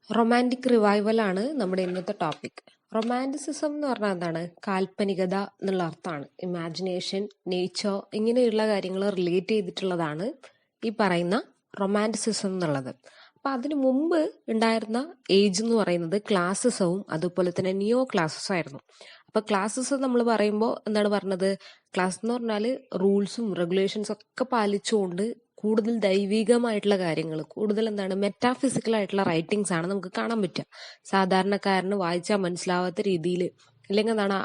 Romantic revival ആണ് നമ്മുടെ ഇന്നത്തെ ടോപ്പിക്. റൊമാൻറ്റിസിസം എന്ന് പറഞ്ഞാൽ എന്താണ്? കാൽപ്പനികത എന്നുള്ള അർത്ഥമാണ്. ഇമാജിനേഷൻ, നേച്ചർ ഇങ്ങനെയുള്ള കാര്യങ്ങൾ റിലേറ്റ് ചെയ്തിട്ടുള്ളതാണ് ഈ പറയുന്ന റൊമാൻറ്റിസിസം എന്നുള്ളത്. അപ്പൊ അതിനു മുമ്പ് ഉണ്ടായിരുന്ന ഏജ് എന്ന് പറയുന്നത് ക്ലാസിസവും അതുപോലെ തന്നെ നിയോ ക്ലാസിസം ആയിരുന്നു. അപ്പൊ ക്ലാസിസം നമ്മൾ പറയുമ്പോൾ എന്താണ് പറഞ്ഞത്? ക്ലാസ് എന്ന് പറഞ്ഞാൽ റൂൾസും റെഗുലേഷൻസ് ഒക്കെ പാലിച്ചുകൊണ്ട് കൂടുതൽ ദൈവികമായിട്ടുള്ള കാര്യങ്ങൾ, കൂടുതൽ എന്താണ് മെറ്റാഫിസിക്കൽ ആയിട്ടുള്ള റൈറ്റിംഗ്സ് ആണ് നമുക്ക് കാണാൻ പറ്റുക. സാധാരണക്കാരന് വായിച്ചാൽ മനസ്സിലാവാത്ത രീതിയിൽ, അല്ലെങ്കിൽ എന്താണ്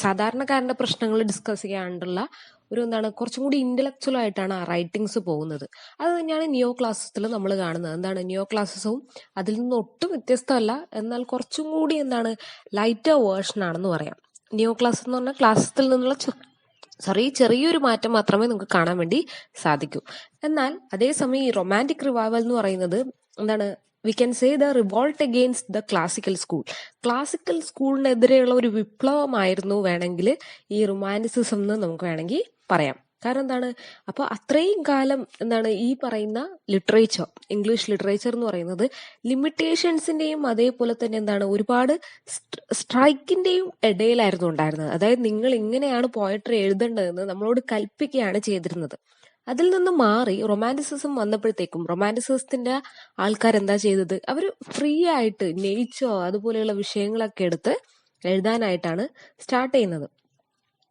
സാധാരണക്കാരന്റെ പ്രശ്നങ്ങൾ ഡിസ്കസ് ചെയ്യാണ്ടുള്ള ഒരു എന്താണ് കുറച്ചും കൂടി ഇന്റലക്ച്വൽ ആയിട്ടാണ് ആ റൈറ്റിംഗ്സ് പോകുന്നത്. അത് തന്നെയാണ് നിയോ ക്ലാസിസത്തിൽ നമ്മൾ കാണുന്നത്. എന്താണ് നിയോ ക്ലാസിസവും അതിൽ നിന്ന് ഒട്ടും വ്യത്യസ്തമല്ല, എന്നാൽ കുറച്ചും കൂടി എന്താണ് ലൈറ്റർ വേർഷൻ ആണെന്ന് പറയാം. നിയോ ക്ലാസ് എന്ന് പറഞ്ഞാൽ ക്ലാസിസത്തിൽ നിന്നുള്ള ചെറിയൊരു മാറ്റം മാത്രമേ നമുക്ക് കാണാൻ വേണ്ടി സാധിക്കൂ. എന്നാൽ അതേസമയം ഈ റൊമാൻറ്റിക് റിവൈവൽ എന്ന് പറയുന്നത് എന്താണ്? We can say the revolt against the classical school. Classical സ്കൂളിനെതിരെയുള്ള ഒരു വിപ്ലവമായിരുന്നു വേണമെങ്കിൽ ഈ റൊമാൻറ്റിസിസം എന്ന് നമുക്ക് വേണമെങ്കിൽ പറയാം. കാരണം എന്താണ്? അപ്പൊ അത്രയും കാലം എന്താണ് ഈ പറയുന്ന ലിറ്ററേച്ചർ, ഇംഗ്ലീഷ് ലിറ്ററേച്ചർ എന്ന് പറയുന്നത് ലിമിറ്റേഷൻസിന്റെയും അതേപോലെ തന്നെ എന്താണ് ഒരുപാട് സ്ട്രൈക്കിന്റെയും ഇടയിലായിരുന്നു ഉണ്ടായിരുന്നത്. അതായത് നിങ്ങൾ ഇങ്ങനെയാണ് പോയട്രി എഴുതേണ്ടതെന്ന് നമ്മളോട് കൽപ്പിക്കുകയാണ് ചെയ്തിരുന്നത്. അതിൽ നിന്ന് മാറി റൊമാൻറ്റിസിസം വന്നപ്പോഴത്തേക്കും റൊമാൻറ്റിസിസത്തിന്റെ ആൾക്കാർ എന്താ ചെയ്തത്? അവർ ഫ്രീ ആയിട്ട് നേച്ചർ അതുപോലെയുള്ള വിഷയങ്ങളൊക്കെ എടുത്ത് എഴുതാനായിട്ടാണ് സ്റ്റാർട്ട് ചെയ്യുന്നത്.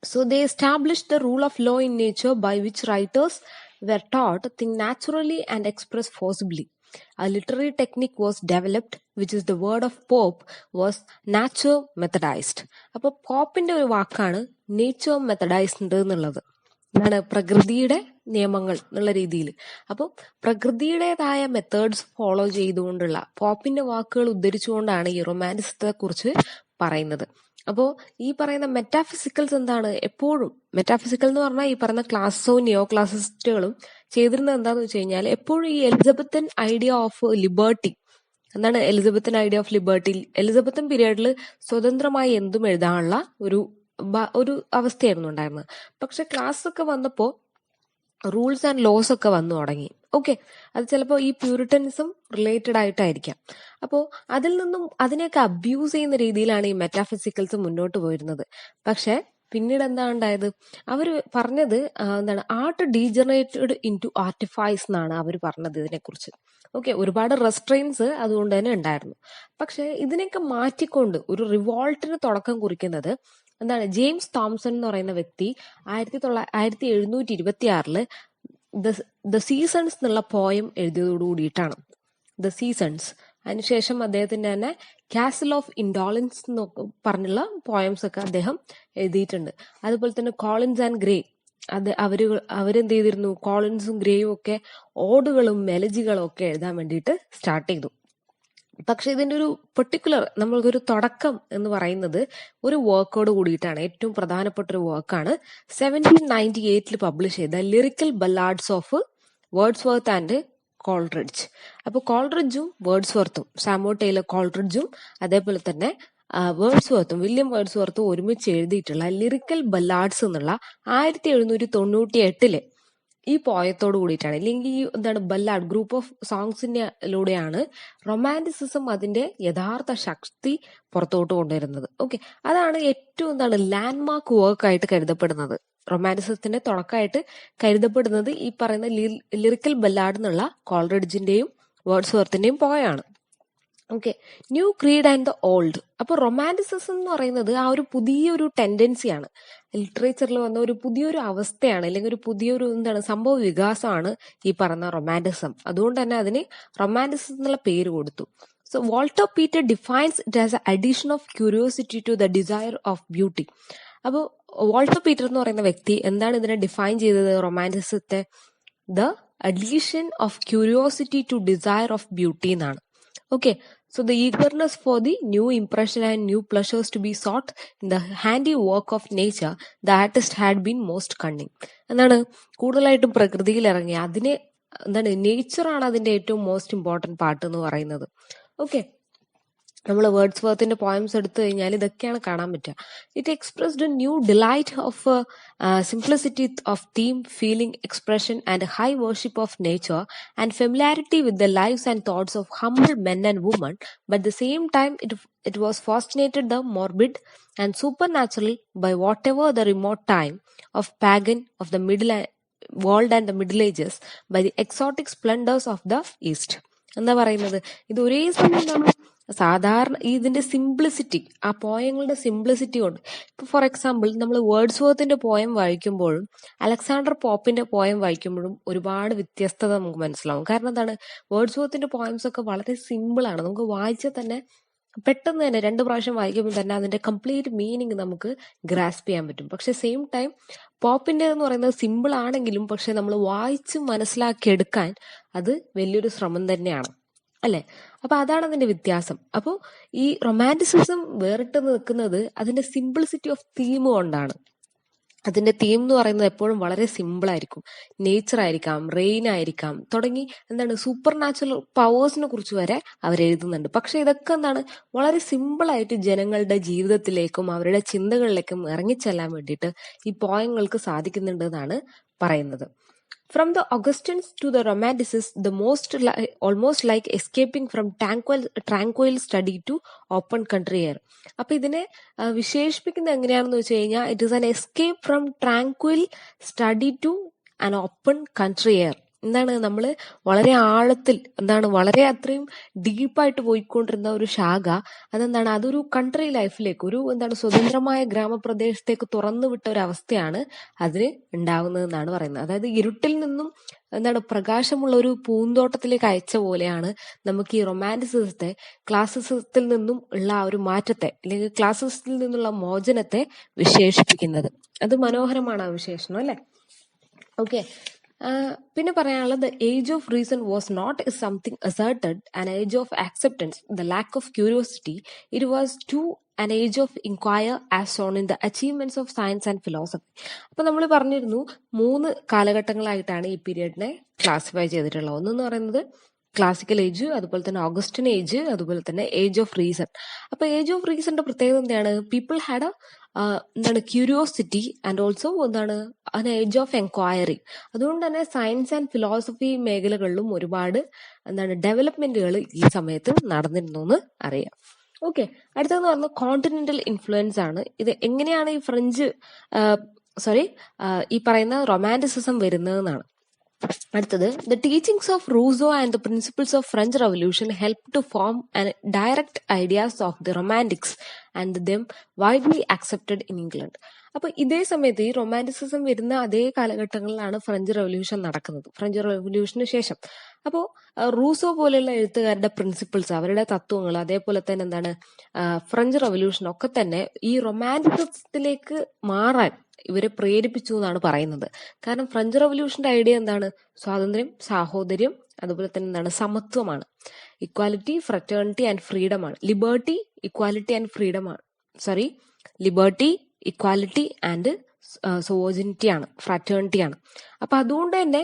So they established the rule of law in nature by which writers were taught to think naturally and express forcibly. A literary technique was developed, which is the word of Pope was nature methodized. അപ്പോൾ പോപ്പിന്റെ ഒരു വാക്കാണ് nature മെത്തഡൈസ്ഡ് എന്നുള്ളത്. എന്താണ്? പ്രകൃതിയുടെ നിയമങ്ങൾ എന്നുള്ള രീതിയിൽ. അപ്പോൾ പ്രകൃതിയുടേതായ മെത്തേഡ്സ് ഫോളോ ചെയ്തുകൊണ്ടുള്ള പോപ്പിന്റെ വാക്കുകൾ ഉദ്ധരിച്ചുകൊണ്ടാണ് ഈ റൊമാൻറ്റിസത്തെ കുറിച്ച് പറയുന്നത്. അപ്പോ ഈ പറയുന്ന മെറ്റാഫിസിക്കൽസ് എന്താണ്? എപ്പോഴും മെറ്റാഫിസിക്കൽ എന്ന് പറഞ്ഞാൽ ഈ പറയുന്ന ക്ലാസിസവും നിയോ ക്ലാസിസ്റ്റുകളും ചെയ്തിരുന്നത് എന്താന്ന് വെച്ച് കഴിഞ്ഞാൽ എപ്പോഴും ഈ എലിസബത്തൻ ഐഡിയ ഓഫ് ലിബർട്ടി, എന്താണ് Elizabethan idea of liberty? Elizabethan പീരീഡിൽ സ്വതന്ത്രമായി എന്തും എഴുതാനുള്ള ഒരു അവസ്ഥയായിരുന്നു ഉണ്ടായിരുന്നത്. പക്ഷെ ക്ലാസ് ഒക്കെ വന്നപ്പോ റൂൾസ് ആൻഡ് ലോസ് ഒക്കെ വന്നു തുടങ്ങി. ഓക്കെ, അത് ചിലപ്പോൾ ഈ പ്യൂരിറ്റനിസം റിലേറ്റഡ് ആയിട്ടായിരിക്കാം. അപ്പോൾ അതിൽ നിന്നും അതിനെയൊക്കെ അബ്യൂസ് ചെയ്യുന്ന രീതിയിലാണ് ഈ മെറ്റാഫിസിക്കൽസ് മുന്നോട്ട് പോയിരുന്നത്. പക്ഷെ പിന്നീട് എന്താ ഉണ്ടായത്? അവർ പറഞ്ഞത് എന്താണ്? ആർട്ട് ഡീജനറേറ്റഡ് ഇൻ ടു ആർട്ടിഫൈസ് എന്നാണ് അവർ പറഞ്ഞത് ഇതിനെക്കുറിച്ച്. ഓക്കെ, ഒരുപാട് റെസ്ട്രെയിൻസ് അതുകൊണ്ട് തന്നെ ഉണ്ടായിരുന്നു. പക്ഷെ ഇതിനെയൊക്കെ മാറ്റിക്കൊണ്ട് ഒരു റിവോൾട്ടിന് തുടക്കം കുറിക്കുന്നത് എന്താണ്? ജെയിംസ് തോംസൺ എന്ന് പറയുന്ന വ്യക്തി 1726 ദ സീസൺസ് എന്നുള്ള പോയം എഴുതിയതോടു കൂടിയിട്ടാണ്. The seasons. അതിനുശേഷം അദ്ദേഹത്തിന്റെ തന്നെ കാസിൽ ഓഫ് ഇൻഡോളൻസ് എന്നൊക്കെ പറഞ്ഞുള്ള പോയംസ് ഒക്കെ അദ്ദേഹം എഴുതിയിട്ടുണ്ട്. അതുപോലെ തന്നെ കോളിൻസ് ആൻഡ് ഗ്രേ, അവരെന്ത് ചെയ്തിരുന്നു? കോളിൻസും ഗ്രേയും ഒക്കെ ഓടുകളും മെലജികളും ഒക്കെ എഴുതാൻ വേണ്ടിയിട്ട് സ്റ്റാർട്ട് ചെയ്തു. പക്ഷെ ഇതിന്റെ ഒരു പെർട്ടിക്കുലർ നമ്മൾക്കൊരു തുടക്കം എന്ന് പറയുന്നത് ഒരു വർക്കോട് കൂടിയിട്ടാണ്. ഏറ്റവും പ്രധാനപ്പെട്ട ഒരു വർക്കാണ് 1798 പബ്ലിഷ് ചെയ്ത lyrical ballads of Wordsworth and Coleridge. അപ്പൊ കോൾറിഡ്ജും വേർഡ്സ്വർത്തും, സാമുവൽ ടൈലർ കോൾറിഡ്ജും അതേപോലെ തന്നെ വില്യം വേർഡ്സ്വർത്തും ഒരുമിച്ച് എഴുതിയിട്ടുള്ള ലിറിക്കൽ ബല്ലാഡ്സ് എന്നുള്ള 1798 ഈ പോയത്തോട് കൂടിയിട്ടാണ്, അല്ലെങ്കിൽ ഈ എന്താണ് ബല്ലാഡ് ഗ്രൂപ്പ് ഓഫ് സോങ്സിലൂടെയാണ് റൊമാൻറ്റിസിസം അതിന്റെ യഥാർത്ഥ ശക്തി പുറത്തോട്ട് കൊണ്ടുവരുന്നത്. ഓക്കെ, അതാണ് ഏറ്റവും എന്താണ് ലാൻഡ്മാർക്ക് വർക്ക് ആയിട്ട് കരുതപ്പെടുന്നത്. റൊമാൻറ്റിസത്തിന്റെ തുടക്കമായിട്ട് കരുതപ്പെടുന്നത് ഈ പറയുന്ന ലിറിക്കൽ ബല്ലാഡ് എന്നുള്ള കോൾറിഡ്ജിന്റെയും വേർഡ്സ്വർത്തിന്റെയും പോയാണ്. Okay, new creed and the old. അപ്പൊ റൊമാൻറ്റിസിസം എന്ന് പറയുന്നത് ആ ഒരു പുതിയൊരു ടെൻഡൻസിയാണ്, ലിറ്ററേച്ചറിൽ വന്ന ഒരു പുതിയൊരു അവസ്ഥയാണ്, അല്ലെങ്കിൽ ഒരു പുതിയൊരു എന്താണ് സംഭവ വികാസമാണ് ഈ പറയുന്ന റൊമാൻറ്റിസം. അതുകൊണ്ട് തന്നെ അതിന് റൊമാൻറ്റിസിസം എന്നുള്ള പേര് കൊടുത്തു. So Walter Pater defines it as a addition of curiosity to the desire of beauty. അപ്പോൾ വാൾട്ടർ പീറ്റർ എന്ന് പറയുന്ന വ്യക്തി എന്താണ് ഇതിനെ ഡിഫൈൻ ചെയ്തത്? റൊമാൻറ്റിസത്തെ the addition of curiosity to desire of beauty എന്നാണ്. Okay, so the eagerness for the new impression and new pleasures to be sought in the handiwork of nature, the artist had been most cunning. എന്താണ്? കൂടുതലായിട്ടും പ്രകൃതിയിൽ ഇറങ്ങി അതിനെ എന്താണ് നേച്ചറാണ് അതിന്റെ ഏറ്റവും most important part എന്ന് പറയുന്നത്. ഓക്കെ, നമ്മൾ വേർഡ്സ്വർത്തിന്റെ പോയംസ് എടുത്തു കഴിഞ്ഞാൽ ഇതൊക്കെയാണ് കാണാൻ പറ്റുക. It expressed A new delight of simplicity of theme, feeling, expression and high worship of nature and familiarity with the lives and thoughts of humble men and woman. But the same time it was fascinated the morbid and supernatural by whatever the remote time of pagan of the middle world and the middle ages by the exotic splendors of the east. എന്താ പറയുന്നത്, ഇത് ഒരേ സമയം നമ്മൾ സാധാരണ ഇതിന്റെ simplicity, ആ പോയങ്ങളുടെ simplicity കൊണ്ട്, ഇപ്പൊ ഫോർ എക്സാമ്പിൾ നമ്മൾ വേർഡ്സ്വർത്തിന്റെ പോയം വായിക്കുമ്പോഴും അലക്സാണ്ടർ പോപ്പിന്റെ പോയം വായിക്കുമ്പോഴും ഒരുപാട് വ്യത്യസ്തത നമുക്ക് മനസ്സിലാവും. കാരണം എന്താണ്, വേർഡ്സ്വർത്തിന്റെ പോയംസ് ഒക്കെ വളരെ സിമ്പിൾ ആണ്. നമുക്ക് വായിച്ചാൽ തന്നെ പെട്ടെന്ന് തന്നെ 2 പ്രാവശ്യം വായിക്കുമ്പോൾ തന്നെ അതിന്റെ കംപ്ലീറ്റ് മീനിങ് നമുക്ക് ഗ്രാസ്പ് ചെയ്യാൻ പറ്റും. പക്ഷെ സെയിം ടൈം പോപ്പിന്റെ എന്ന് പറയുന്നത് സിമ്പിൾ ആണെങ്കിലും പക്ഷെ നമ്മൾ വായിച്ച് മനസ്സിലാക്കിയെടുക്കാൻ അത് വലിയൊരു ശ്രമം തന്നെയാണ്, അല്ലെ? അപ്പൊ അതാണ് അതിന്റെ വ്യത്യാസം. അപ്പോൾ ഈ റൊമാൻറ്റിസിസം വേറിട്ട് നിൽക്കുന്നത് അതിന്റെ സിംപ്ലിസിറ്റി ഓഫ് തീം കൊണ്ടാണ്. അതിന്റെ തീം എന്ന് പറയുന്നത് എപ്പോഴും വളരെ സിമ്പിൾ ആയിരിക്കും. നേച്ചർ ആയിരിക്കാം, റെയിൻ ആയിരിക്കാം, തുടങ്ങി എന്താണ് സൂപ്പർ നാച്ചുറൽ പവേഴ്സിനെ കുറിച്ച് വരെ അവർ എഴുതുന്നുണ്ട്. പക്ഷെ ഇതൊക്കെ എന്താണ് വളരെ സിമ്പിൾ ആയിട്ട് ജനങ്ങളുടെ ജീവിതത്തിലേക്കും അവരുടെ ചിന്തകളിലേക്കും ഇറങ്ങിച്ചെല്ലാൻ വേണ്ടിയിട്ട് ഈ പോയങ്ങൾക്ക് സാധിക്കുന്നുണ്ട് എന്നാണ് പറയുന്നത്. From the Augustines to the Romanticists, the almost like escaping from tranquil study to open country air. അപ്പൊ ഇതിനെ വിശേഷിപ്പിക്കുന്നത് എങ്ങനെയാണെന്ന് വെച്ച് കഴിഞ്ഞാൽ it is an escape from tranquil study to an open country air. എന്താണ്, നമ്മൾ വളരെ ആഴത്തിൽ വളരെ അത്രയും ഡീപ്പായിട്ട് പോയിക്കൊണ്ടിരുന്ന ഒരു ശാഖ അതെന്താണ്, അതൊരു കൺട്രി ലൈഫിലേക്ക്, ഒരു സ്വതന്ത്രമായ ഗ്രാമപ്രദേശത്തേക്ക് തുറന്നു വിട്ട ഒരു അവസ്ഥയാണ് അതിന് ഉണ്ടാകുന്നതെന്നാണ് പറയുന്നത്. അതായത് ഇരുട്ടിൽ നിന്നും പ്രകാശമുള്ള ഒരു പൂന്തോട്ടത്തിലേക്ക് അയച്ച പോലെയാണ് നമുക്ക് ഈ റൊമാൻറ്റിസിസത്തെ ക്ലാസിസത്തിൽ നിന്നും ഉള്ള ആ ഒരു മാറ്റത്തെ, അല്ലെങ്കിൽ ക്ലാസിസത്തിൽ നിന്നുള്ള മോചനത്തെ വിശേഷിപ്പിക്കുന്നത്. അത് മനോഹരമാണ് ആ വിശേഷണം, അല്ലെ? ഓക്കെ. പിന്നെ പറയാനുള്ളത്, the age of reason was not something asserted, an age of acceptance, the lack of curiosity. It was to an age of inquire as shown in the achievements of science and philosophy. അപ്പൊ നമ്മൾ പറഞ്ഞിരുന്നു 3 കാലഘട്ടങ്ങളായിട്ടാണ് ഈ പീരിയഡിനെ classify ചെയ്തിട്ടുള്ളത്. ഒന്നെന്ന് പറയുന്നത് classical age, അതുപോലെ തന്നെ ഓഗസ്റ്റൻ age, അതുപോലെ തന്നെ ഏജ് ഓഫ് റീസൺ. അപ്പൊ ഏജ് ഓഫ് റീസണിന്റെ പ്രത്യേകത എന്താണ്? People had curiosity and also an age of enquiry. അതുകൊണ്ട് തന്നെ സയൻസ് ആൻഡ് ഫിലോസഫി മേഖലകളിലും ഒരുപാട് ഡെവലപ്മെന്റുകൾ ഈ സമയത്ത് നടന്നിരുന്നു എന്ന് അറിയാം. ഓക്കെ. അടുത്തതെന്ന് പറഞ്ഞാൽ കോണ്ടിനെന്റൽ ഇൻഫ്ലുവൻസ് ആണ്. ഇത് എങ്ങനെയാണ് ഈ പറയുന്ന റൊമാൻറ്റിസിസം വരുന്നതെന്നാണ്. അടുത്തത്, the teachings of Rousseau and the principles of French Revolution help to form direct ideas of the romantics and them widely accepted in England. അപ്പൊ ഇതേ സമയത്ത് ഈ റൊമാൻറ്റിസിസം വരുന്ന അതേ കാലഘട്ടങ്ങളിലാണ് ഫ്രഞ്ച് റവല്യൂഷൻ നടക്കുന്നത്, ഫ്രഞ്ച് റവല്യൂഷന് ശേഷം. അപ്പോ റൂസോ പോലെയുള്ള എഴുത്തുകാരുടെ പ്രിൻസിപ്പിൾസ്, അവരുടെ തത്വങ്ങൾ, അതേപോലെ തന്നെ ഫ്രഞ്ച് റവല്യൂഷൻ ഒക്കെ തന്നെ ഈ റൊമാൻറ്റിസത്തിലേക്ക് മാറാൻ ഇവരെ പ്രേരിപ്പിച്ചു എന്നാണ് പറയുന്നത്. കാരണം ഫ്രഞ്ച് റവല്യൂഷന്റെ ഐഡിയ എന്താണ്? സ്വാതന്ത്ര്യം, സാഹോദര്യം, അതുപോലെ തന്നെ സമത്വമാണ്. ഇക്വാലിറ്റി, ഫ്രറ്റേണിറ്റി ആൻഡ് ഫ്രീഡം ആണ്. ലിബർട്ടി, ഇക്വാലിറ്റി ആൻഡ് ഫ്രീഡം ആണ്. ലിബർട്ടി, ഇക്വാലിറ്റി ആൻഡ് സോവോജിനിറ്റി ആണ്, ഫ്രാറ്റേണിറ്റി ആണ്. അപ്പൊ അതുകൊണ്ട് തന്നെ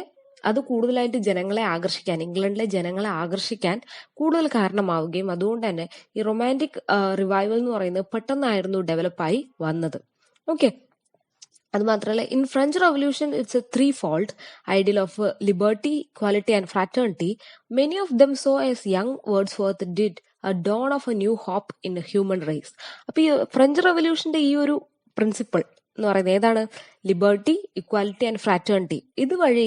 അത് കൂടുതലായിട്ട് ജനങ്ങളെ ആകർഷിക്കാൻ, ഇംഗ്ലണ്ടിലെ ജനങ്ങളെ ആകർഷിക്കാൻ കൂടുതൽ കാരണമാവുകയും അതുകൊണ്ട് തന്നെ ഈ റൊമാൻറ്റിക് റിവൈവൽ എന്ന് പറയുന്നത് പെട്ടെന്നായിരുന്നു ഡെവലപ്പായി വന്നത്. ഓക്കെ. അത് മാത്രമല്ല, in French Revolution it's a threefold ideal of liberty, equality and fraternity. Many of them so as young Wordsworth did a dawn of a new hope in a human race. അപ്പൊ ഈ French റവല്യൂഷന്റെ ഈ ഒരു principle എന്ന് പറയുന്നത് ഏതാണ്? Liberty, equality and fraternity. ഇതുവഴി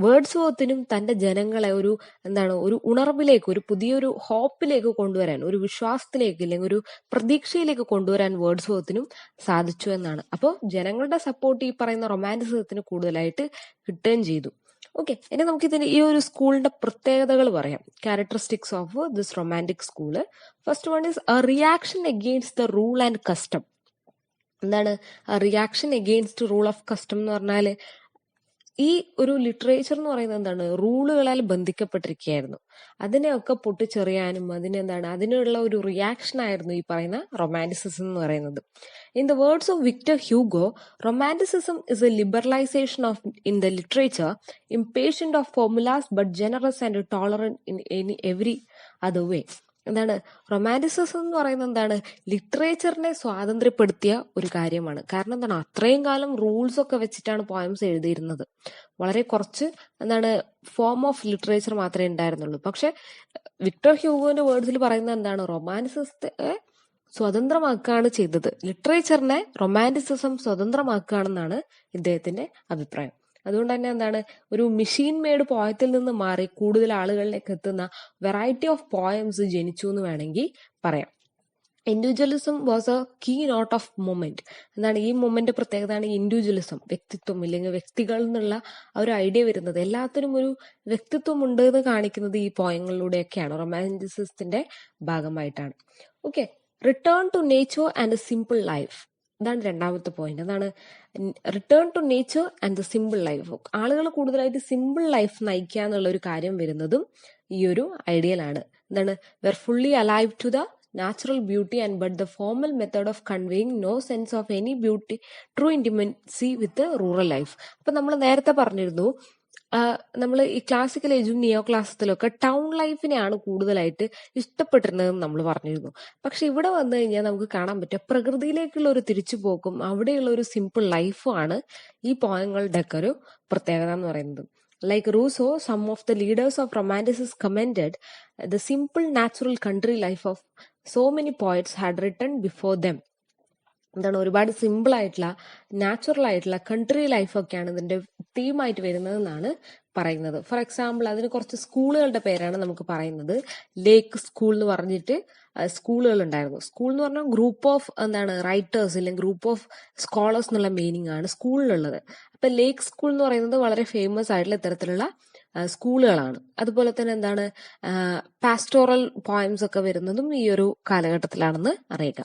വേർഡ്സ്വർത്തിനും തന്റെ ജനങ്ങളെ ഒരു ഉണർവിലേക്ക്, ഒരു പുതിയൊരു ഹോപ്പിലേക്ക് കൊണ്ടുവരാൻ, ഒരു വിശ്വാസത്തിലേക്ക് അല്ലെങ്കിൽ ഒരു പ്രതീക്ഷയിലേക്ക് കൊണ്ടുവരാൻ വേർഡ്സ്വർത്തിനും സാധിച്ചു എന്നാണ്. അപ്പോൾ ജനങ്ങളുടെ സപ്പോർട്ട് ഈ പറയുന്ന റൊമാൻറ്റിസിസത്തിന് കൂടുതലായിട്ട് കിട്ടുകയും ചെയ്തു. ഓക്കെ. ഇനി നമുക്ക് ഇതിന്റെ ഈ ഒരു സ്കൂളിന്റെ പ്രത്യേകതകൾ പറയാം. Characteristics of this romantic school. First one is A reaction against the rule and custom. Reaction against rule of custom എന്ന് പറഞ്ഞാല് ഈ ഒരു ലിറ്ററേച്ചർ എന്ന് പറയുന്നത് എന്താണ്? റൂളുകളാൽ ബന്ധിക്കപ്പെട്ടിരിക്കുകയായിരുന്നു. അതിനെയൊക്കെ പൊട്ടിച്ചെറിയാനും അതിനുള്ള ഒരു റിയാക്ഷൻ ആയിരുന്നു ഈ പറയുന്ന റൊമാൻറ്റിസിസം എന്ന് പറയുന്നത്. In the words of Victor Hugo, romanticism is a liberalisation of in the literature, impatient of formulas but generous and tolerant in any every other way. എന്താണ് റൊമാൻറ്റിസിസം എന്ന് പറയുന്നത് എന്താണ് ലിറ്ററേച്ചറിനെ സ്വാതന്ത്ര്യപ്പെടുത്തിയ ഒരു കാര്യമാണ്. കാരണം എന്താണ് അത്രയും കാലം റൂൾസ് ഒക്കെ വെച്ചിട്ടാണ് പോയംസ് എഴുതിയിരുന്നത്. വളരെ കുറച്ച് എന്താണ് ഫോം ഓഫ് ലിറ്ററേച്ചർ മാത്രമേ ഉണ്ടായിരുന്നുള്ളൂ. പക്ഷെ വിക്ടർ ഹ്യൂഗോന്റെ വേർഡ്സിൽ പറയുന്നത് എന്താണ് റൊമാൻറ്റിസിസത്തെ സ്വതന്ത്രമാക്കുകയാണ് ചെയ്തത്. ലിറ്ററേച്ചറിനെ റൊമാൻറ്റിസിസം സ്വതന്ത്രമാക്കുകയാണെന്നാണ് ഇദ്ദേഹത്തിന്റെ അഭിപ്രായം. അതുകൊണ്ട് തന്നെ എന്താണ് ഒരു മെഷീൻ മെയ്ഡ് പോയത്തിൽ നിന്ന് മാറി കൂടുതൽ ആളുകളിലേക്ക് എത്തുന്ന വെറൈറ്റി ഓഫ് പോയംസ് ജനിച്ചു എന്ന് വേണമെങ്കിൽ പറയാം. Individualism was a key note of moment. എന്താണ് ഈ മൊമെന്റ് പ്രത്യേകതയാണ് ഇൻഡിവിജ്വലിസം, വ്യക്തിത്വം ഇല്ലെങ്കിൽ വ്യക്തികൾ എന്നുള്ള ആ ഒരു ഐഡിയ വരുന്നത്. എല്ലാത്തിനും ഒരു വ്യക്തിത്വം ഉണ്ട് എന്ന് കാണിക്കുന്നത് ഈ പോയങ്ങളിലൂടെയൊക്കെയാണ്, റൊമാൻറ്റിസിസത്തിന്റെ ഭാഗമായിട്ടാണ്. Okay, return to nature and a simple life. ഇതാണ് രണ്ടാമത്തെ പോയിന്റ്. അതാണ് return to nature and the simple life. ആളുകൾ കൂടുതലായിട്ട് സിമ്പിൾ ലൈഫ് നയിക്കുക എന്നുള്ള ഒരു കാര്യം വരുന്നതും ഈ ഒരു ഐഡിയലാണ്. എന്താണ് were fully alive to the natural beauty and but the formal method of conveying no sense of any beauty true intimacy with rural life. അപ്പൊ നമ്മൾ നേരത്തെ പറഞ്ഞിരുന്നു നമ്മൾ ഈ ക്ലാസിക്കൽ ഏജും നിയോ ക്ലാസിക്കലും ഒക്കെ ടൗൺ ലൈഫിനെയാണ് കൂടുതലായിട്ട് ഇഷ്ടപ്പെട്ടിരുന്നതെന്ന് നമ്മൾ പറഞ്ഞിരുന്നു. പക്ഷെ ഇവിടെ വന്നു കഴിഞ്ഞാൽ നമുക്ക് കാണാൻ പറ്റുക പ്രകൃതിയിലേക്കുള്ള ഒരു തിരിച്ചുപോക്കും അവിടെയുള്ള ഒരു സിമ്പിൾ ലൈഫും ആണ് ഈ പോയങ്ങളുടെ ഒക്കെ ഒരു പ്രത്യേകത എന്ന് പറയുന്നത്. Like Rousseau, some of the leaders of Romanticism commended the simple natural country life of so many poets had written before them. എന്താണ് ഒരുപാട് സിമ്പിൾ ആയിട്ടുള്ള നാച്ചുറൽ ആയിട്ടുള്ള കൺട്രി ലൈഫൊക്കെയാണ് ഇതിന്റെ തീമായിട്ട് വരുന്നതെന്നാണ് പറയുന്നത്. ഫോർ എക്സാമ്പിൾ അതിന് കുറച്ച് സ്കൂളുകളുടെ പേരാണ് നമുക്ക് പറയുന്നത്. ലേക്ക് സ്കൂൾ എന്ന് പറഞ്ഞിട്ട് സ്കൂളുകൾ ഉണ്ടായിരുന്നു. സ്കൂൾ എന്ന് പറഞ്ഞാൽ ഗ്രൂപ്പ് ഓഫ് എന്താണ് റൈറ്റേഴ്സ് അല്ലെങ്കിൽ ഗ്രൂപ്പ് ഓഫ് സ്കോളേഴ്സ് എന്നുള്ള മീനിങ് ആണ് സ്കൂളിലുള്ളത്. അപ്പൊ ലേക്ക് സ്കൂൾ എന്ന് പറയുന്നത് വളരെ ഫേമസ് ആയിട്ടുള്ള ഇത്തരത്തിലുള്ള സ്കൂളുകളാണ്. അതുപോലെ തന്നെ എന്താണ് പാസ്റ്റോറൽ പോയംസ് ഒക്കെ വരുന്നതും ഈ ഒരു കാലഘട്ടത്തിലാണെന്ന് അറിയുക.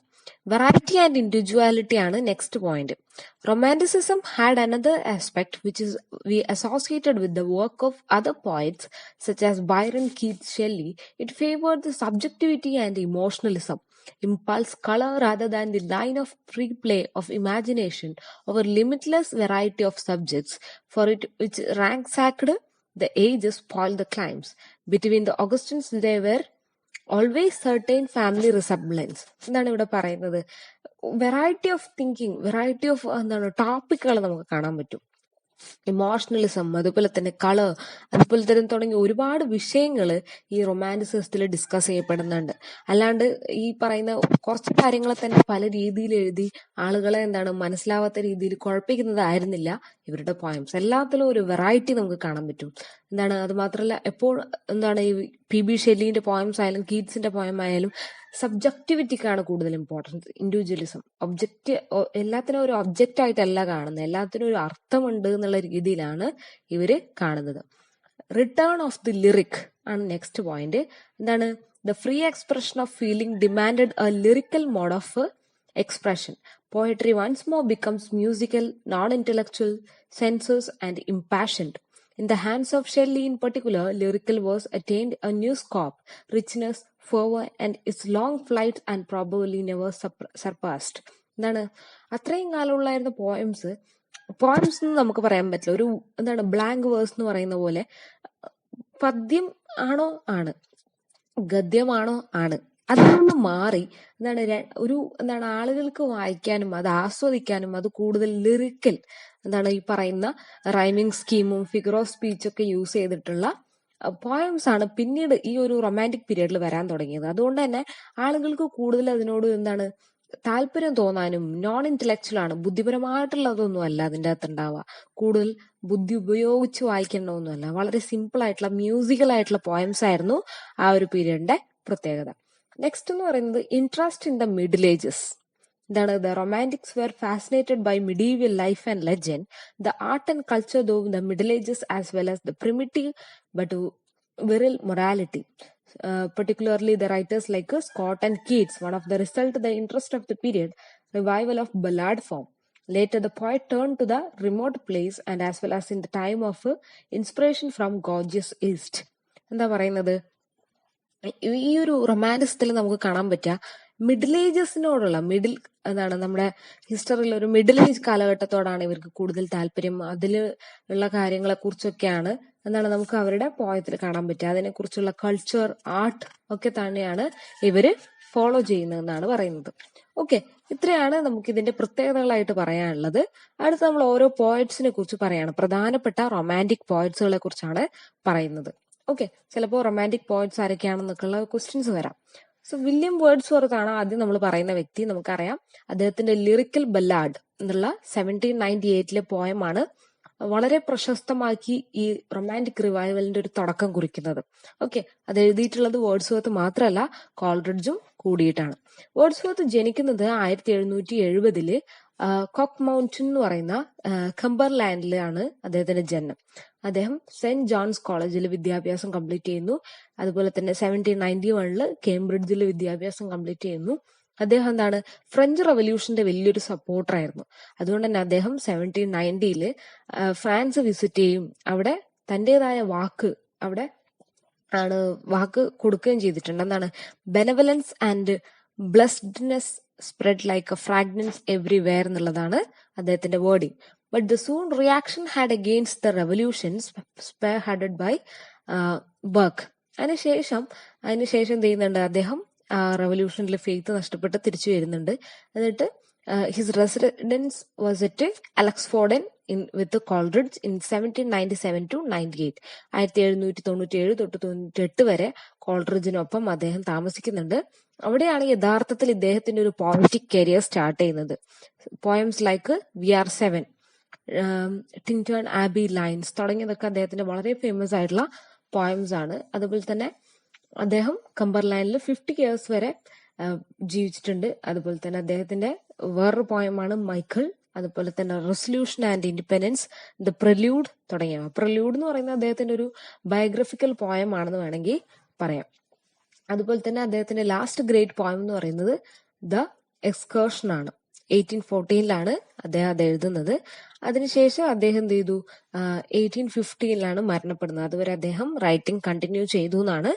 വെറൈറ്റി ആൻഡ് ഇൻഡിവിജ്വാലിറ്റി ആണ് next point. Romanticism had another aspect which is we associated with the work of other poets such as Byron, Keats, Shelley. It favored the subjectivity and emotionalism, impulse, color rather than the line of free play of imagination over limitless variety of subjects, for it which ransacked the ages spoiled the climes. Between the Augustines they were always certain family resemblance. എന്താണ് ഇവിടെ പറയുന്നത്? Variety of thinking, variety of എന്താണ് ടോപ്പിക്കുകൾ നമുക്ക് കാണാൻ പറ്റും. Emotionalism, അതുപോലെ തന്നെ colour, അതുപോലെ തന്നെ തുടങ്ങി ഒരുപാട് വിഷയങ്ങൾ ഈ റൊമാൻറ്റിസിസത്തിൽ ഡിസ്കസ് ചെയ്യപ്പെടുന്നുണ്ട്. അല്ലാണ്ട് ഈ പറയുന്ന കുറച്ച് കാര്യങ്ങളെ തന്നെ പല രീതിയിൽ എഴുതി ആളുകളെ എന്താണ് മനസ്സിലാവാത്ത രീതിയിൽ കുഴപ്പിക്കുന്നതായിരുന്നില്ല ഇവരുടെ പോയംസ്. എല്ലാത്തിലും ഒരു വെറൈറ്റി നമുക്ക് കാണാൻ പറ്റും. എന്താണ് അത് മാത്രമല്ല എപ്പോൾ എന്താണ് ഈ പി.ബി. ഷെല്ലിന്റെ പോയംസ് ആയാലും കീറ്റ്സിന്റെ പോയം ആയാലും സബ്ജക്ടിവിറ്റിക്കാണ് കൂടുതൽ ഇമ്പോർട്ടൻസ്. ഇൻഡിവിജ്വലിസം, ഒബ്ജക്റ്റ്, എല്ലാത്തിനും ഒരു ഒബ്ജക്റ്റ് ആയിട്ടല്ല കാണുന്നത്, എല്ലാത്തിനും ഒരു അർത്ഥമുണ്ട് എന്നുള്ള രീതിയിലാണ് ഇവര് കാണുന്നത്. റിട്ടേൺ ഓഫ് ദി ലിറിക് ആണ് നെക്സ്റ്റ് പോയിന്റ്. എന്താണ് the free expression of feeling demanded a lyrical mode of expression. Poetry once more becomes musical, non intellectual, sensuous and impassioned. In the hands of Shelley in particular, lyrical verse attained a new scope, richness, fervor, and its long flight and probably never surpassed. എന്താണ് അത്രയും കാലമുള്ളായിരുന്ന poems എന്ന് നമുക്ക് പറയാൻ പറ്റില്ല. ഒരു എന്താണ് blank verse എന്ന് പറയുന്ന പോലെ പദ്യം ആണോ ആണ്, ഗദ്യമാണോ ആണ്, അതിൽ നിന്ന് മാറി എന്താണ് ഒരു എന്താണ് ആളുകൾക്ക് വായിക്കാനും അത് ആസ്വദിക്കാനും അത് കൂടുതൽ ലിറിക്കൽ എന്താണ് ഈ പറയുന്ന റൈമിംഗ് സ്കീമും ഫിഗർ ഓഫ് സ്പീച്ചൊക്കെ യൂസ് ചെയ്തിട്ടുള്ള പോയംസ് ആണ് പിന്നീട് ഈ ഒരു റൊമാൻറ്റിക് പീരീഡിൽ വരാൻ തുടങ്ങിയത്. അതുകൊണ്ട് തന്നെ ആളുകൾക്ക് കൂടുതൽ അതിനോട് എന്താണ് താല്പര്യം തോന്നാനും നോൺ ഇന്റലക്ച്വൽ ആണ്, ബുദ്ധിപരമായിട്ടുള്ളതൊന്നും അല്ല അതിൻ്റെ അകത്ത് ഉണ്ടാവുക, കൂടുതൽ ബുദ്ധി ഉപയോഗിച്ച് വായിക്കേണ്ടതൊന്നുമല്ല, വളരെ സിമ്പിൾ ആയിട്ടുള്ള മ്യൂസിക്കൽ ആയിട്ടുള്ള പോയംസ് ആയിരുന്നു ആ ഒരു പീരീഡിന്റെ പ്രത്യേകത. നെക്സ്റ്റ് എന്ന് പറയുന്നത് interest in the middle ages. എന്താണ് the romantics were fascinated by medieval life and legend, the art and culture of the middle ages as well as the primitive but virile morality. Particularly the writers like Scott and Keats, one of the result the interest of the period, revival of ballad form. Later the poet turned to the remote place and as well as in the time of inspiration from gorgeous east. എന്താ പറയുന്നത് ഈ ഒരു റൊമാൻറ്റിസത്തിൽ നമുക്ക് കാണാൻ പറ്റുക middle ഏജസിനോടുള്ള എന്താണ് നമ്മുടെ ഹിസ്റ്ററിയിൽ ഒരു മിഡിൽ ഏജ് കാലഘട്ടത്തോടാണ് ഇവർക്ക് കൂടുതൽ താല്പര്യം. അതിൽ ഉള്ള കാര്യങ്ങളെ കുറിച്ചൊക്കെയാണ് എന്താണ് നമുക്ക് അവരുടെ പോയത്തിൽ കാണാൻ പറ്റുക. അതിനെക്കുറിച്ചുള്ള കൾച്ചർ, ആർട്ട് ഒക്കെ തന്നെയാണ് ഇവര് ഫോളോ ചെയ്യുന്നതെന്നാണ് പറയുന്നത്. ഓക്കെ, ഇത്രയാണ് നമുക്ക് ഇതിന്റെ പ്രത്യേകതകളായിട്ട് പറയാനുള്ളത്. അടുത്ത് നമ്മൾ ഓരോ പോയറ്റ്സിനെ കുറിച്ച് പറയാണ്. പ്രധാനപ്പെട്ട റൊമാൻറ്റിക് പോയറ്റ്സുകളെ കുറിച്ചാണ് പറയുന്നത്. ഓക്കെ, ചിലപ്പോൾ റൊമാൻറ്റിക് പോയറ്റ്സ് ആരൊക്കെയാണെന്നൊക്കെയുള്ള ക്വസ്റ്റ്യൻസ് വരാം. സോ വില്യം വേർഡ്സ്വർത്ത് ആണ് ആദ്യം നമ്മൾ പറയുന്ന വ്യക്തി. നമുക്കറിയാം അദ്ദേഹത്തിന്റെ ലിറിക്കൽ ബല്ലാഡ് എന്നുള്ള 1798 പോയമാണ് വളരെ പ്രശസ്തമാക്കി ഈ റൊമാൻറ്റിക് റിവൈവലിന്റെ ഒരു തുടക്കം കുറിക്കുന്നത്. ഓക്കെ, അത് എഴുതിയിട്ടുള്ളത് വേർഡ്സ്വർത്ത് മാത്രമല്ല, കോൾറിഡ്ജും കൂടിയിട്ടാണ്. വേർഡ്സ്വർത്ത് ജനിക്കുന്നത് 1770 കോക്ക് മൗണ്ടൻ എന്ന് പറയുന്ന കംബർലാൻഡിലാണ് അദ്ദേഹത്തിന്റെ ജനനം. അദ്ദേഹം സെന്റ് ജോൺസ് കോളേജിൽ വിദ്യാഭ്യാസം കംപ്ലീറ്റ് ചെയ്യുന്നു. അതുപോലെ തന്നെ 1791 കേംബ്രിഡ്ജിൽ വിദ്യാഭ്യാസം കംപ്ലീറ്റ് ചെയ്യുന്നു. അദ്ദേഹം എന്താണ്, ഫ്രഞ്ച് റവല്യൂഷന്റെ വലിയൊരു സപ്പോർട്ടർ ആയിരുന്നു. അതുകൊണ്ട് തന്നെ അദ്ദേഹം 1790 ഫ്രാൻസ് വിസിറ്റ് ചെയ്യും. അവിടെ തന്റേതായ വാക്ക് കൊടുക്കുകയും ചെയ്തിട്ടുണ്ട്. എന്താണ്, benevolence and blessedness spread like a fragrance everywhere എന്നുള്ളതാണ് അദ്ദേഹത്തിന്റെ wording. But the soon reaction had against the revolution spearheaded by Burke. അതിനുശേഷം എന്ത് ചെയ്യുന്നുണ്ട്, അദ്ദേഹം റവല്യൂഷനിൽ ഫെയ്ത്ത് നഷ്ടപ്പെട്ട് തിരിച്ചു വരുന്നുണ്ട്. എന്നിട്ട് his residence was at Alfoxden with Coleridge in 1797 to 98. 1797 തൊട്ട് 98 വരെ കോൾറിഡ്ജിനൊപ്പം അദ്ദേഹം താമസിക്കുന്നുണ്ട്. അവിടെയാണ് യഥാർത്ഥത്തിൽ ഇദ്ദേഹത്തിന്റെ ഒരു പോയറ്റിക് കരിയർ സ്റ്റാർട്ട് ചെയ്യുന്നത്. Poems like we are 7, Tintern Abbey lines തുടങ്ങിയതൊക്കെ അദ്ദേഹത്തിന്റെ വളരെ ഫേമസ് ആയിട്ടുള്ള പോയംസ് ആണ്. അതുപോലെ തന്നെ അദ്ദേഹം കംബർലാൻഡിൽ 50 years വരെ ജീവിച്ചിട്ടുണ്ട്. അതുപോലെ തന്നെ അദ്ദേഹത്തിന്റെ വേറൊരു പോയമാണ് മൈക്കിൾ. അതുപോലെ തന്നെ resolution and independence, the prelude തുടങ്ങിയവ. പ്രില്യൂഡ് എന്ന് പറയുന്നത് അദ്ദേഹത്തിന്റെ ഒരു ബയോഗ്രഫിക്കൽ പോയം ആണെന്ന് വേണമെങ്കിൽ പറയാം. അതുപോലെ തന്നെ അദ്ദേഹത്തിന്റെ ലാസ്റ്റ് ഗ്രേറ്റ് പോയം എന്ന് പറയുന്നത് ദ എക്സ്കേർഷൻ ആണ്. 1814 അദ്ദേഹം അത് എഴുതുന്നത്. അതിനുശേഷം അദ്ദേഹം എന്ത് ചെയ്തു, 1815 മരണപ്പെടുന്നത്. അതുവരെ അദ്ദേഹം റൈറ്റിംഗ് കണ്ടിന്യൂ ചെയ്തു എന്നാണ്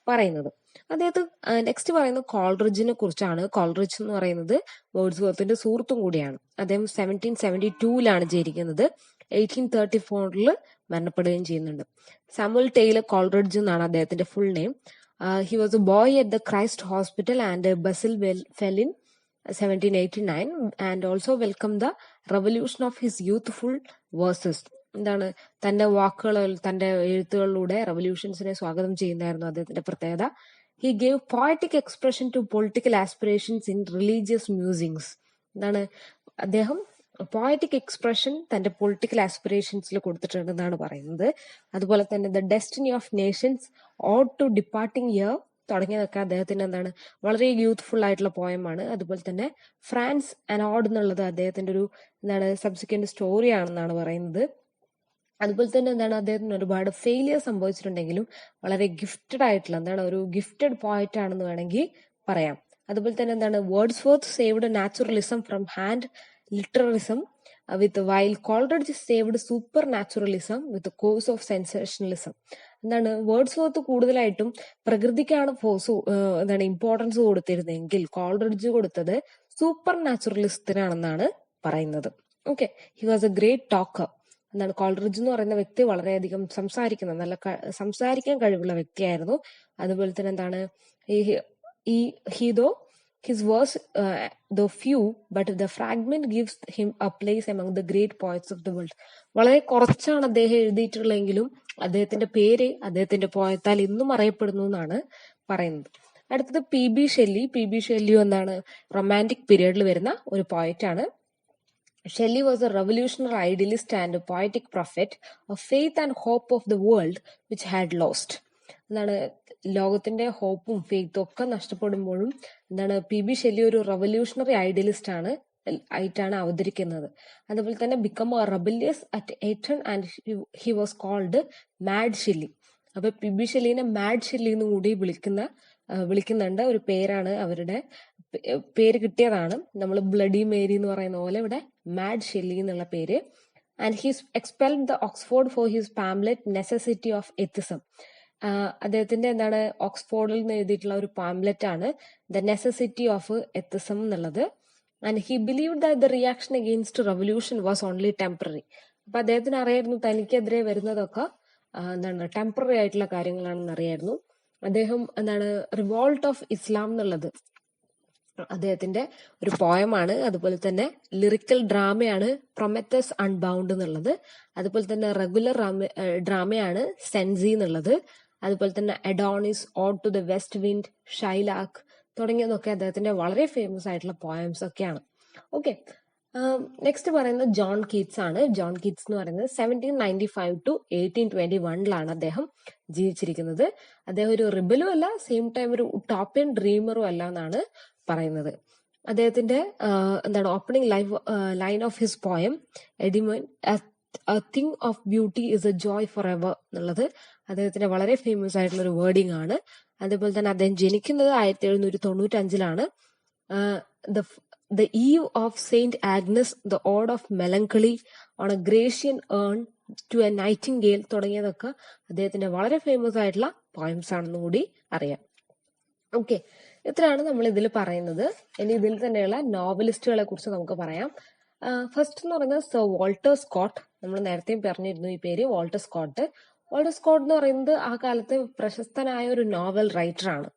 പറയുന്നത്. അദ്ദേഹത്തെ നെക്സ്റ്റ് പറയുന്നത് കോൾറിഡ്ജിനെ കുറിച്ചാണ്. കോൾറിഡ്ജ് എന്ന് പറയുന്നത് വേർഡ്സ്വർത്തിന്റെ സുഹൃത്തും കൂടിയാണ്. അദ്ദേഹം 1772 ജനിക്കുന്നത്. 1834 മരണപ്പെടുകയും ചെയ്യുന്നുണ്ട്. സാമുവൽ ടെയ്ലർ കോൾറിഡ്ജ് എന്നാണ് അദ്ദേഹത്തിന്റെ full name. He was a boy at the Christ Hospital and Basil fell in 1789 and also welcomed the revolution of his youthful verses. എന്താണ്, തന്റെ തന്റെ എഴുത്തുകളിലൂടെ റവല്യൂഷൻസിനെ സ്വാഗതം ചെയ്യുന്നതായിരുന്നു അദ്ദേഹത്തിന്റെ പ്രത്യേകത. He gave poetic expression to political aspirations in religious musings. എന്താണ്, അദ്ദേഹം poetic expression തന്റെ political ആസ്പിറേഷൻസിൽ കൊടുത്തിട്ടുണ്ടെന്നാണ് പറയുന്നത്. അതുപോലെ തന്നെ the destiny of nations, ode to departing year തുടങ്ങിയതൊക്കെ അദ്ദേഹത്തിന്റെ എന്താണ് വളരെ യൂത്ത്ഫുൾ ആയിട്ടുള്ള പോയമാണ്. അതുപോലെ തന്നെ ഫ്രാൻസ് ആൻഡ് ഓഡ് എന്നുള്ളത് അദ്ദേഹത്തിന്റെ ഒരു സബ്സിക്വന്റ് സ്റ്റോറി ആണെന്നാണ് പറയുന്നത്. അതുപോലെ തന്നെ അദ്ദേഹത്തിന് ഒരുപാട് ഫെയിലിയർ സംഭവിച്ചിട്ടുണ്ടെങ്കിലും വളരെ ഗിഫ്റ്റഡ് ആയിട്ടുള്ള ഒരു ഗിഫ്റ്റഡ് പോയറ്റ് ആണെന്ന് വേണമെങ്കിൽ പറയാം. അതുപോലെ തന്നെ Wordsworth saved naturalism from hand literalism with while Coleridge saved supernaturalism with course of sensationalism. വേർഡ്സ്വർത്ത് കൂടുതലായിട്ടും പ്രകൃതിക്കാണ് ഇമ്പോർട്ടൻസ് കൊടുത്തിരുന്നെങ്കിൽ കോൾറിഡ്ജ് കൊടുത്തത് സൂപ്പർ നാച്ചുറലിസത്തിനാണെന്നാണ് പറയുന്നത്. Okay, he was a great talker. Coleridge എന്ന് പറയുന്ന വ്യക്തി വളരെയധികം സംസാരിക്കാൻ കഴിവുള്ള വ്യക്തിയായിരുന്നു. അതുപോലെ തന്നെ his verse though few but the fragment gives him a place among the great poets of the world. വളരെ കുറച്ചാണ് അദ്ദേഹം എഴുതിയിട്ടുള്ളെങ്കിലും അദ്ദേഹത്തിന്റെ പേര് അദ്ദേഹത്തിന്റെ പോയത്താൽ ഇന്നും അറിയപ്പെടുന്നു എന്നാണ് പറയുന്നത്. അടുത്തത് പി ബി ഷെല്ലി റൊമാൻറ്റിക് പീരീഡിൽ വരുന്ന ഒരു പോയറ്റ് ആണ്. Shelley was a revolutionary idealist and a poetic prophet of faith and hope of the world which had lost. ലോകത്തിന്റെ ഹോപ്പും ഫെയ്ത്തും ഒക്കെ നഷ്ടപ്പെടുമ്പോഴും പി ബി ഷെല്ലി ഒരു റവല്യൂഷണറി ഐഡിയലിസ്റ്റ് ആയിട്ടാണ് അവതരിക്കുന്നത്. അതുപോലെ തന്നെ become a rebellious at 18 and he was called mad Shelley. അപ്പൊ പി ബി ഷെല്ലിനെ മാഡ് ഷെല്ലി എന്ന് കൂടി വിളിക്കുന്നുണ്ട്. ഒരു പേരാണ്, അവരുടെ പേര് കിട്ടിയതാണ്. നമ്മൾ ബ്ലഡി മേരി എന്ന് പറയുന്ന പോലെ ഇവിടെ മാഡ് ഷെല്ലി എന്നുള്ള പേര്. And he's expelled the Oxford for his pamphlet necessity of atheism. അദ്ദേഹത്തിന്റെ ഓക്സ്ഫോർഡിൽ നിന്ന് എഴുതിയിട്ടുള്ള ഒരു പാംലെറ്റ് ആണ് ദ നെസസിറ്റി ഓഫ് എത്തിസം എന്നുള്ളത്. And he believe that the reaction against revolution was only temporary. അപ്പൊ അദ്ദേഹത്തിന് അറിയായിരുന്നു തനിക്കെതിരെ വരുന്നതൊക്കെ എന്താണ് ടെമ്പററി ആയിട്ടുള്ള കാര്യങ്ങളാണെന്ന് അറിയായിരുന്നു. അദ്ദേഹം എന്താണ് റിവോൾട്ട് ഓഫ് ഇസ്ലാം എന്നുള്ളത് അദ്ദേഹത്തിന്റെ ഒരു പോയമാണ്. അതുപോലെ തന്നെ ലിറിക്കൽ ഡ്രാമയാണ് പ്രൊമെത്തസ് അൺബൗണ്ട് എന്നുള്ളത്. അതുപോലെ തന്നെ റെഗുലർ ഡ്രാമയാണ് സെൻസി എന്നുള്ളത്. അതുപോലെ തന്നെ Adonis, ode to the west wind, skylark തുടങ്ങിയതൊക്കെ അദ്ദേഹത്തിന്റെ വളരെ ഫേമസ് ആയിട്ടുള്ള പോയംസ് ഒക്കെയാണ്. ഓക്കെ, നെക്സ്റ്റ് പറയുന്നത് ജോൺ കീറ്റ്സ് ആണ്. ജോൺ കീറ്റ്സ് എന്ന് പറയുന്നത് 1795 to 1821 അദ്ദേഹം ജീവിച്ചിരിക്കുന്നത്. അദ്ദേഹം ഒരു റിബലും അല്ല, സെയിം ടൈം ഒരു ഉട്ടോപ്യൻ ഡ്രീമറും അല്ല എന്നാണ് പറയുന്നത്. അദ്ദേഹത്തിന്റെ എന്താണ് opening line of his poem Endymion a thing of beauty is a joy for ever എന്നുള്ളത് അദ്ദേഹത്തിന്റെ വളരെ ഫേമസ് ആയിട്ടുള്ള ഒരു വേർഡിംഗ് ആണ്. അതേപോലെ തന്നെ അദ്ദേഹം ജനിക്കുന്നത് 1795 The eve of Saint Agnes, the ode of melancholy on a Grecian urn to a nightingale തുടങ്ങിയതൊക്കെ അദ്ദേഹത്തിന്റെ വളരെ ഫേമസ് ആയിട്ടുള്ള പോയംസ് ആണെന്ന് കൂടി അറിയാം. ഓക്കെ, ഇത്രയാണ് നമ്മൾ ഇതിൽ പറയുന്നത്. ഇനി ഇതിൽ തന്നെയുള്ള നോവലിസ്റ്റുകളെ കുറിച്ച് നമുക്ക് പറയാം. ഫസ്റ്റ് എന്ന് പറയുന്നത് സർ വാൾട്ടർ സ്കോട്ട്. നമ്മൾ നേരത്തെയും പറഞ്ഞിരുന്നു ഈ പേര്, വാൾട്ടർ സ്കോട്ട്. വാൾട്ടർ സ്കോട്ട് എന്ന് പറയുന്നത് ആ കാലത്ത് പ്രശസ്തനായ ഒരു നോവൽ റൈറ്റർ ആണ്.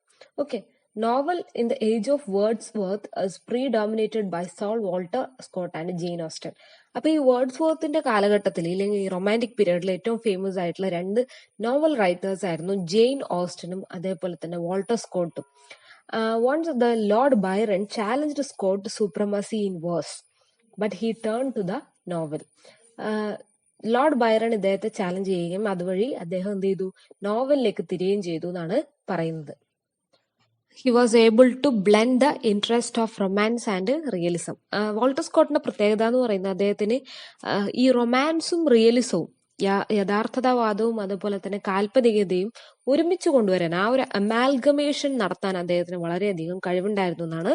Okay, novel in the age of Wordsworth is predominated by Sir Walter Scott and Jane Austen. അപ്പൊ ഈ വേർഡ്സ്വർത്തിന്റെ കാലഘട്ടത്തിൽ ഇല്ലെങ്കിൽ ഈ റൊമാൻറ്റിക് പീരീഡിൽ ഏറ്റവും ഫേമസ് ആയിട്ടുള്ള 2 നോവൽ റൈറ്റേഴ്സ് ആയിരുന്നു ജെയിൻ ഓസ്റ്റനും അതേപോലെ തന്നെ Walter സ്കോട്ടും. Once the Lord Byron challenged Scott's supremacy in verse, but he turned to the novel. Lord Byron ഇദ്ദേഹത്തെ ചാലഞ്ച് ചെയ്യുകയും അതുവഴി അദ്ദേഹം എന്ത് ചെയ്തു, നോവലിലേക്ക് തിരികെയും ചെയ്തു എന്നാണ് പറയുന്നത്. He was able to blend the interest of romance and realism. Walter സ്കോട്ടിന്റെ പ്രത്യേകത എന്ന് പറയുന്നത് അദ്ദേഹത്തിന് ഈ റൊമാൻസും റിയലിസവും യഥാർത്ഥതാവാദവും അതുപോലെ തന്നെ കാൽപ്പനികതയും ഒരുമിച്ച് കൊണ്ടുവരാൻ, ആ ഒരു അമാൽഗമേഷൻ നടത്താൻ അദ്ദേഹത്തിന് വളരെയധികം കഴിവുണ്ടായിരുന്നു എന്നാണ്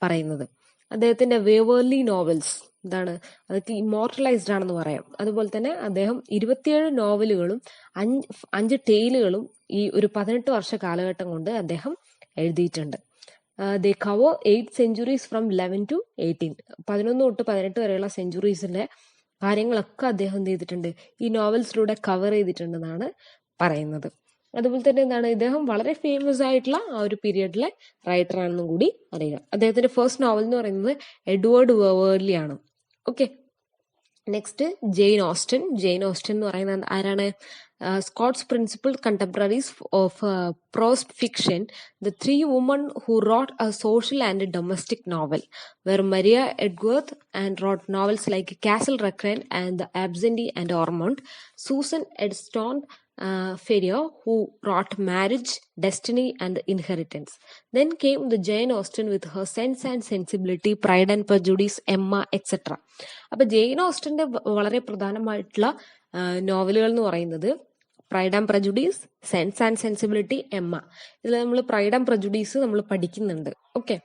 പറയുന്നത്. അദ്ദേഹത്തിന്റെ വേവേർലി നോവൽസ് എന്താണ്, അതൊക്കെ ഇമ്മോർട്ടലൈസ്ഡ് ആണെന്ന് പറയാം. അതുപോലെ തന്നെ അദ്ദേഹം 27 നോവലുകളും 5 ടെയിലുകളും ഈ ഒരു 18 വർഷ കാലഘട്ടം കൊണ്ട് അദ്ദേഹം എഴുതിയിട്ടുണ്ട്. ദേ കവർ 8 സെഞ്ചുറീസ് ഫ്രം 11 to 18. 11 തൊട്ട് 18 വരെയുള്ള സെഞ്ചുറീസിലെ കാര്യങ്ങളൊക്കെ അദ്ദേഹം എന്ത് ചെയ്തിട്ടുണ്ട്, ഈ നോവൽസിലൂടെ കവർ ചെയ്തിട്ടുണ്ടെന്നാണ് പറയുന്നത്. അതുപോലെ തന്നെ എന്താണ്, ഇദ്ദേഹം വളരെ ഫേമസ് ആയിട്ടുള്ള ആ ഒരു പീരിയഡിലെ റൈറ്റർ ആണെന്നും കൂടി അറിയുക. അദ്ദേഹത്തിന്റെ ഫസ്റ്റ് നോവൽ എന്ന് പറയുന്നത് എഡ്വേർഡ് വേവേർലി ആണ്. Okay, next Jane Austen. Jane Austen എന്ന് പറയുന്നത് ആരാണ്? Scott's principal contemporaries of prose fiction, the 3 women who wrote a social and domestic novel were Maria Edgeworth and wrote novels like Castle Rackrent and The Absentee and Ormond, Susan Edstone Ferrier who wrote Marriage, Destiny and Inheritance. Then came the Jane Austen with her Sense and Sensibility, Pride and Prejudice, Emma, etc. അപ്പൊ ജെയിൻ ഓസ്റ്റന്റെ വളരെ പ്രധാനമായിട്ടുള്ള നോവലുകൾ എന്ന് പറയുന്നത് Pride and Prejudice, Sense and Sensibility, Emma. ഇതിൽ നമ്മൾ pride and prejudice നമ്മൾ പഠിക്കുന്നുണ്ട്. ഓക്കെ,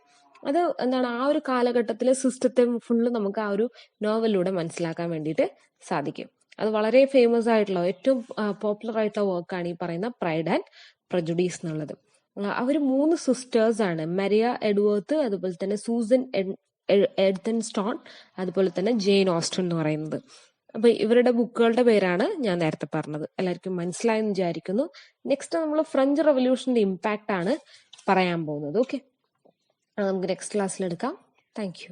അത് എന്താണ്, ആ ഒരു കാലഘട്ടത്തിലെ സിസ്റ്റത്തെ ഫുള്ള് നമുക്ക് ആ ഒരു നോവലിലൂടെ മനസ്സിലാക്കാൻ വേണ്ടിയിട്ട് സാധിക്കും. അത് വളരെ ഫേമസ് ആയിട്ടുള്ള ഏറ്റവും പോപ്പുലർ ആയിട്ടുള്ള വർക്കാണ് ഈ പറയുന്ന പ്രൈഡ് ആൻഡ് പ്രജുഡീസ് എന്നുള്ളത്. അവർ 3 സിസ്റ്റേഴ്സ് ആണ്, മരിയ എഡ്വേർത്ത്, അതുപോലെ തന്നെ സൂസൻ എഡ്തൻസ്റ്റോൺ, അതുപോലെ തന്നെ ജെയിൻ ഓസ്റ്റൻ എന്ന് പറയുന്നത്. അപ്പൊ ഇവരുടെ ബുക്കുകളുടെ പേരാണ് ഞാൻ നേരത്തെ പറഞ്ഞത്. എല്ലാവർക്കും മനസ്സിലായെന്ന് വിചാരിക്കുന്നു. നെക്സ്റ്റ് നമ്മൾ ഫ്രഞ്ച് റവല്യൂഷന്റെ ഇമ്പാക്റ്റ് ആണ് പറയാൻ പോകുന്നത്. ഓക്കെ, നമുക്ക് നെക്സ്റ്റ് ക്ലാസ്സിൽ എടുക്കാം. Thank you.